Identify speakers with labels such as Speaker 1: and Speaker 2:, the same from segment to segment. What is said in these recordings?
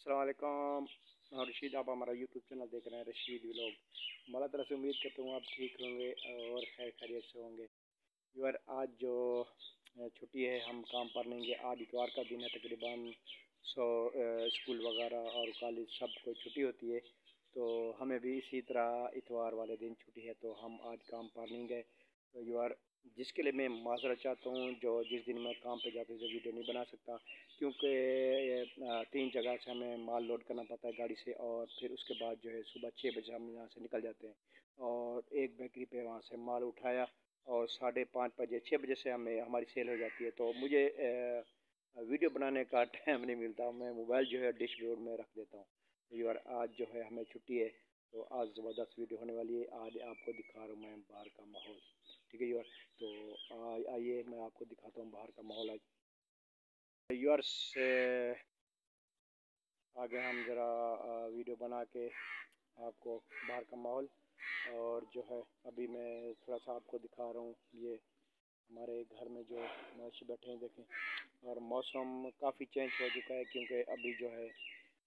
Speaker 1: अस्सलाम वालेकुम। मैं रशीद, आप हमारा यूट्यूब चैनल देख रहे हैं रशीद व्लॉग। अल्लाह ताला से उम्मीद करता हूँ आप ठीक होंगे और खैर खैरियत से होंगे। यार आज जो छुट्टी है हम काम पर नहीं गए। आज इतवार का दिन है, तकरीबन स्कूल वगैरह और कॉलेज सबको छुट्टी होती है, तो हमें भी इसी तरह इतवार वाले दिन छुट्टी है, तो हम आज काम पर नहीं गए। तो यार जिसके लिए मैं माज़रत चाहता हूँ, जो जिस दिन मैं काम पे जाता हूँ जो वीडियो नहीं बना सकता, क्योंकि 3 जगह से हमें माल लोड करना पड़ता है गाड़ी से, और फिर उसके बाद जो है सुबह 6 बजे हम यहाँ से निकल जाते हैं और एक बेकरी पे वहाँ से माल उठाया और 5:30 बजे 6 बजे से हमें हमारी सेल हो जाती है। तो मुझे वीडियो बनाने का टाइम नहीं मिलता, मैं मोबाइल जो है डैशबोर्ड में रख देता हूँ। तो यार आज जो है हमें छुट्टी है, तो आज ज़बरदस्त वीडियो होने वाली है। आज आपको दिखा रहा हूँ मैं बाहर का माहौल, ठीक है यार। तो आइए मैं आपको दिखाता हूँ बाहर का माहौल। आज यार से आगे हम ज़रा वीडियो बना के आपको बाहर का माहौल, और जो है अभी मैं थोड़ा सा आपको दिखा रहा हूँ। ये हमारे घर में जो मवेशी बैठे हैं देखें, और मौसम काफ़ी चेंज हो चुका है, क्योंकि अभी जो है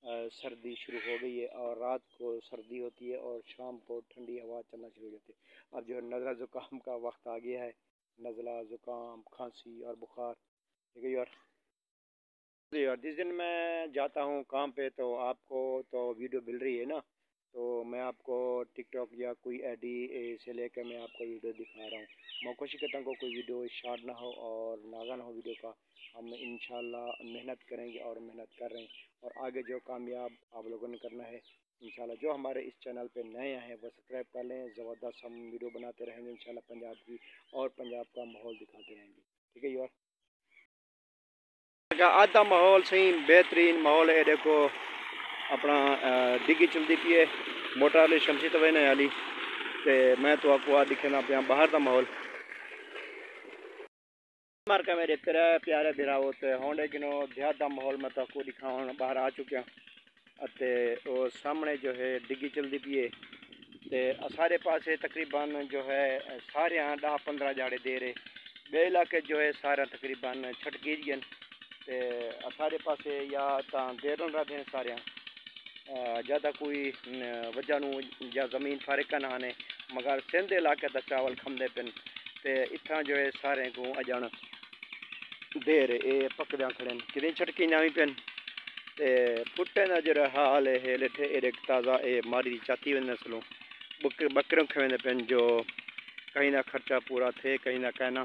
Speaker 1: सर्दी शुरू हो गई है और रात को सर्दी होती है और शाम को ठंडी हवा चलना शुरू हो जाती है। अब जो है नज़ला ज़ुकाम का वक्त आ गया है, नज़ला ज़ुकाम खांसी और बुखार, ठीक है यार। तो यार जिस दिन मैं जाता हूँ काम पे, तो आपको तो वीडियो मिल रही है ना, तो मैं आपको टिकटॉक या कोई आईडी से लेकर मैं आपको वीडियो दिखा रहा हूँ। मैं कोशिश करता हूँ कोई वीडियो शॉर्ट ना हो और नागा ना हो वीडियो का। हम इंशाल्लाह मेहनत करेंगे और मेहनत कर रहे हैं, और आगे जो कामयाब आप लोगों ने करना है इंशाल्लाह। जो हमारे इस चैनल पे नए हैं वो सब्सक्राइब कर लें। ज़बरदस्त हम वीडियो बनाते रहेंगे इंशाल्लाह पंजाब की, और पंजाब का माहौल दिखाते रहेंगे, ठीक है यार। आज का माहौल सही बेहतरीन माहौल है। देखो अपना डिग्गी चलती पी है, मोटर वाली शमसी तवे ने वाली, ते मैं तो आपको आज दिखना पाया बाहर का माहौल। मार का मेरे प्यारे बिरा होते होंडे किनो देहात का माहौल मैं तो आपको दिखाऊँ बाहर आ चुका। अते वो सामने जो है डिग्गी चलती पी है, ते सारे पासे तकरीबन जो है सारे 10-15 जाड़े दे रहे, बे इलाके जो है सारे तकरीबन छटकी गए। ते सारे पासे या तो देर रहते हैं सारे, ज़्यादा कोई वजह या ज़मीन फारिका ना आने, मगर सिंध इलाके का चावल खमदे पिन, ते इतना जो है सारे को अजन देर ये पकद्या खड़े कि छटकी ना भी पिन। ते पुट्टे का जो हाल है लिठे एडे ताज़ा ये मारी चाती वे नस्लों बकरों खवेंदे पिन, जो कहीं ना खर्चा पूरा थे कहीं ना कहना।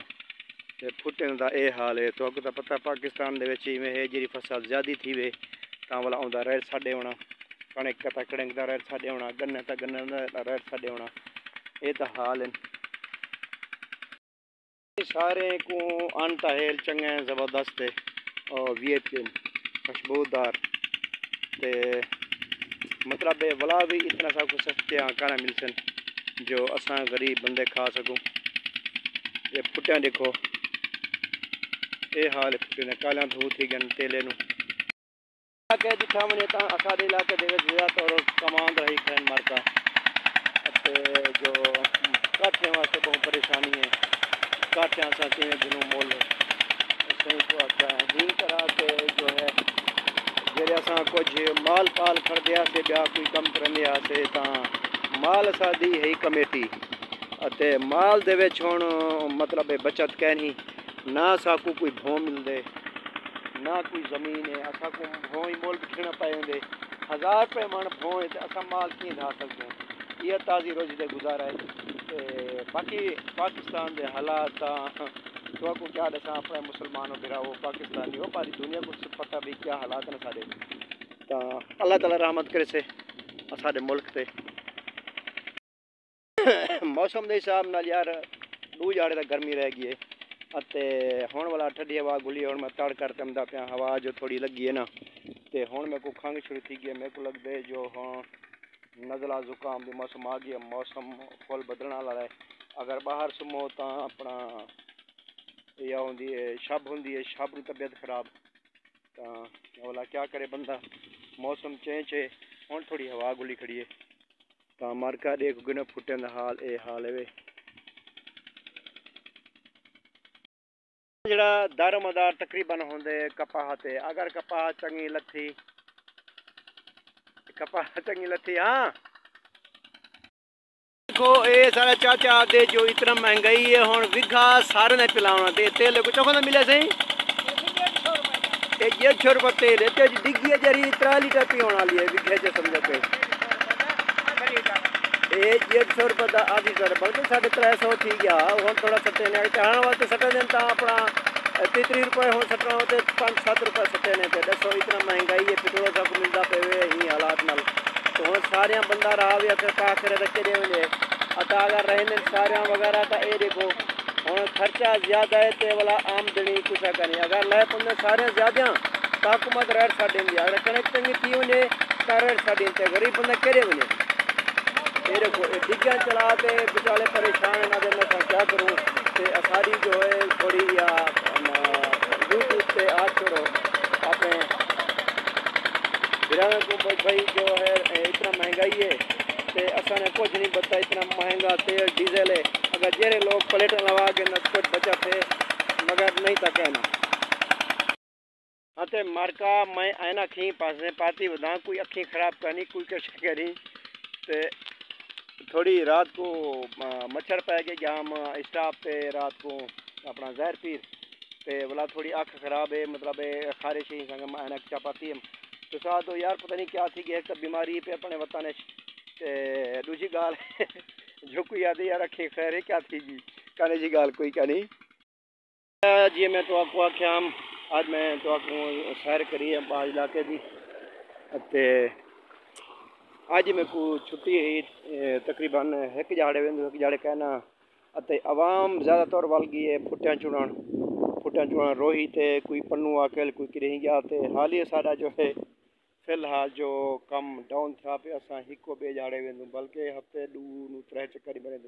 Speaker 1: ते फुट्टे का ये हाल है। तो अगर पता पाकिस्तान के है जी फसल ज़्यादा थी वे तो वाला आँदा रेट साढ़े होना, कणक का कणक का रेट साढ़े होना, गन्ने का गन्ने का रेट साढ़े होना, ये तो हाल है। सारे को अन तहेल चंगे ज़बरदस्त है और वीएपी खुशबूदार, ते मतलब वला भी इतना सब कुछ सस्ते खाना मिल सन जो असा गरीब बंदे खा सकूँ। ये फुट्टियाँ देखो ये हाल फुटे ने कालियां धू थी गन तेले नु इलाके दिखा वने ता असाडे इलाके दे विच ज़्यादातर कमांड रही खैन मारका, जो काठियां वास्ते बहुत परेशानी है। काठियां सा किवें दिनों मोल सही को आता है तरह के जो है जेरे असा कुछ माल पाल खरीदया से ब्या कोई कम करंदे से ता माल सादी है कमेटी अते माल दे विच हुण मतलब बचत कहनी ना साकू कोई भों मिलते ना कोई ज़मीन है, असा को भों ही मोल बिकना पाएंगे। 1000 रुपये मन भों है तो असा माल कि ढा सकते हैं। यह ताज़ी रोजी का गुजारा है। बाकी पाकिस्तान के हालात तो को क्या दसा अपने मुसलमानों बिराओ पाकिस्तानी हो पारी दुनिया को पता भी क्या हालात ने सारे, तो अल्लाह ताला रहमत करे से सारे मुल्क पे मौसम के हिसाब नाल यार 2 जाड़े तक गर्मी रह गई है। अते हुण वाला ठंडी हवा गुली हुण मैं तड़ कर चमदा पाया हवा जो थोड़ी लगी है ना, तो हुण मेरे को खंघ शुरू थी गई। मेरे को लगता है जो हाँ नज़ला जुकाम भी मौसम आ गया, मौसम फुल बदलने वाला है। अगर बाहर सुमो तो अपना यह होंगी है शब होंगी है, शब की तबीयत खराब, तो वाला क्या करे बंदा, मौसम चेंज है। हुण थोड़ी हवा गुली खड़ी है, तो मार्का देख गुना फुटे का हाल ये हाल है वे जड़ा दारोमदार तकरीबन होंगे कपाह ते। अगर कपाह चंगी लथी कपा चंगी लथी। हाँ देखो ये सारा चाचा दे जो इतना महंगाई है हुन विघा सारे ने पिलावना ते तेल को चोखो ना मिले सही 150 रुपये तेल है डिग्गी जरी 3 लीटर पीने वाली है विघे से समझो पे 150 रुपये का आधी सर बल्कि 350 थी गया हम थोड़ा सटे ने चढ़ाने वास्ते सटे दिन तो अपना 30 रुपये हम सटना होते 5-7 रुपये सटे ने पे दसो इतना महंगाई है पेट्रोल सब मिलता पे ही हालात नाल तो हम सारे बंदा रहा भी अगर का करे रखे दे वने अता अगर रहने सारे वगैरह तो ये देखो हम खर्चा ज़्यादा है तो वाला आमदनी कुछ करनी अगर लय पंदे सारे ज़्यादा ताकुमत रेट साढ़े अगर कणक चंगी थी वने तो रेट साढ़े गरीब बंदा केड़े वने ये देखो डिग्गियाँ चला के बेचारे परेशान ना दे मैं क्या करूँ तो सारी जो है थोड़ी या यूट्यूब से आज छोड़ो अपने बिराना को भाई जो है इतना महंगाई है तो असा ने कुछ नहीं बता इतना महंगा तेल डीजल है अगर जेरे लोग प्लेट लगा के न कुछ बचा थे मगर नहीं था कहना हाँ मार्का मैं आना खी पास पाती बदा कोई अखी खराब करनी कोई कुछ करी तो थोड़ी रात को मच्छर पै गए जाम स्टाफ पे रात को अपना जहर पीर पे बोला थोड़ी आँख खराब है मतलब खारिश ही संग ऐनक चापाती है तो साथ तो यार पता नहीं क्या थी कि एक तो बीमारी पे अपने बताने दूसरी गाल जो कोई याद यार रखे खैर है क्या थी जी कहने जी गाल कोई क्या नहीं जी मैं तो आपको आख्या आज मैं तो आपको सैर करी है बाज इलाके की आज मेरे को छुट्टी है तकरीबन एक जाड़े एक जाड़े कहना आवाम ज़्यादातर वल गई है फुटियाँ चुनान रोही थे कोई पन्नू आकेल कोई किरें गया थे हाल ही सारा जो है फिलहाल जो कम डाउन था पे असा हिको बे जाड़े वेंदू बल्कि हफ्ते 2-3 चक्कर ही बने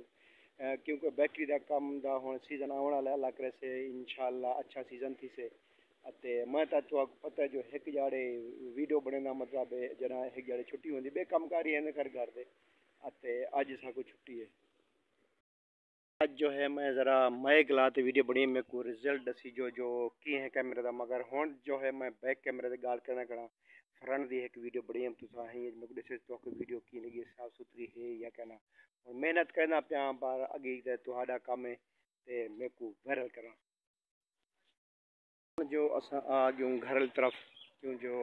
Speaker 1: क्योंकि बैटरी का कम दा हुण सीजन आने वाला अल्लाह करे से इंशाल्लाह अच्छा सीजन थी से मैं तो पता है जो एक जाड़े वीडियो बने मतलब जना एक जाड़े छुट्टी होंगी बे कमकारी है घर घर दे अज साको छुट्टी है आज जो है मैं ज़रा मैं गला वीडियो बनी मेरे को रिजल्ट दसी जो की है कैमरे का मगर हुण जो है मैं बैक कैमरे से गाल करना करा फ्रंट दी एक वीडियो बड़ी तुसा मेरे को दसे तो वीडियो की लगी साफ सुथरी है या कहना और मेहनत करना पाया पर अगे तुहाडा काम है तो मेरे को वायरल करा जो असा आ गयूं घर तरफ क्यों जो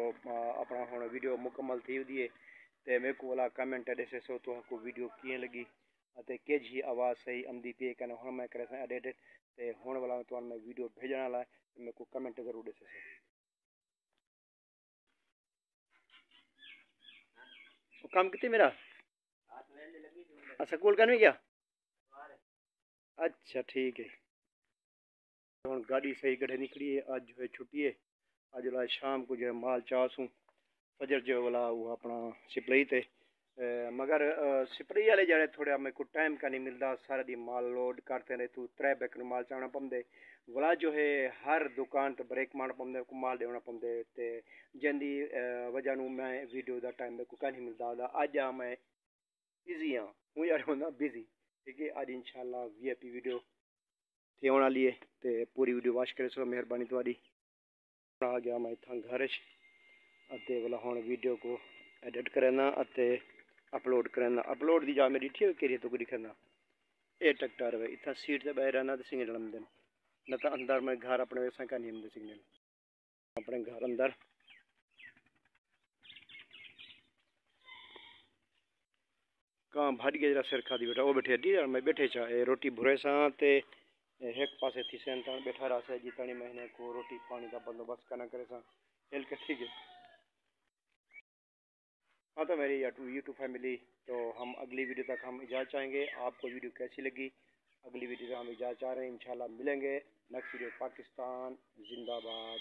Speaker 1: अपना हुण वीडियो मुकम्मल थी वही है तो मेरे को वाला कमेंट दसे सो तो वीडियो किए लगी के जी आवाज़ सही आमदी पे कहना हुण मैं करे एडिट तो हुण वाला तो मैं वीडियो भेजने वाला मेरे को कमेंट जरूर दसे काम कितने मेरा स्कूल का नहीं गया अच्छा ठीक है हम गाड़ी सही गढ़े निकली है आज जो है छुट्टी है आज वाला शाम को जो है माल चासूँ फजर जो वाला वो अपना सिपलई थे मगर सिपलई वाले जड़े थोड़ा मेरे को टाइम का नहीं मिलता सारा दिन माल लोड करते रहे तू 3 बैकर माल चाना पौंदे वाला जो है हर दुकान तो ब्रेक मारना पौंदे को माल देना पौंदे ते जिंदी वजह नू मैं वीडियो का टाइम मेरे को क्या नहीं मिलता अज आ मैं बिजी हाँ हूँ यार होना बिजी ठीक है अज इंशाल्लाह VIP वीडियो थी आने वाली है तो पूरी वीडियो वॉच करे सो मेहरबानी थोड़ी आ गया मैं इतना घर वाला हूँ वीडियो को एडिट करना अपलोड करना अपलोड की जा मेरी ठीक करिए तो दिखना ये ट्रैक्टर है इतना सीट से बह रहना तो सिग्नल आमदन न तो अंदर मैं घर अपने वैसा का नहीं आमदे सिग्नल अपने घर अंदर कहाँ भाज गया जरा सिर खा दी बेटा वो बैठे दी मैं बैठे चाहे रोटी भुरे सा एक पासे थी सेन तन बैठा रहा से जितनी महीने को रोटी पानी का बंदोबस्त करना करे सा हेल के ठीक है हाँ तो मेरी यूट्यूब फैमिली तो हम अगली वीडियो तक हम इजाज़त चाहेंगे आपको वीडियो कैसी लगी अगली वीडियो से हम इजाज़त चाह रहे हैं इंशाल्लाह मिलेंगे नेक्स्ट वीडियो पाकिस्तान जिंदाबाद।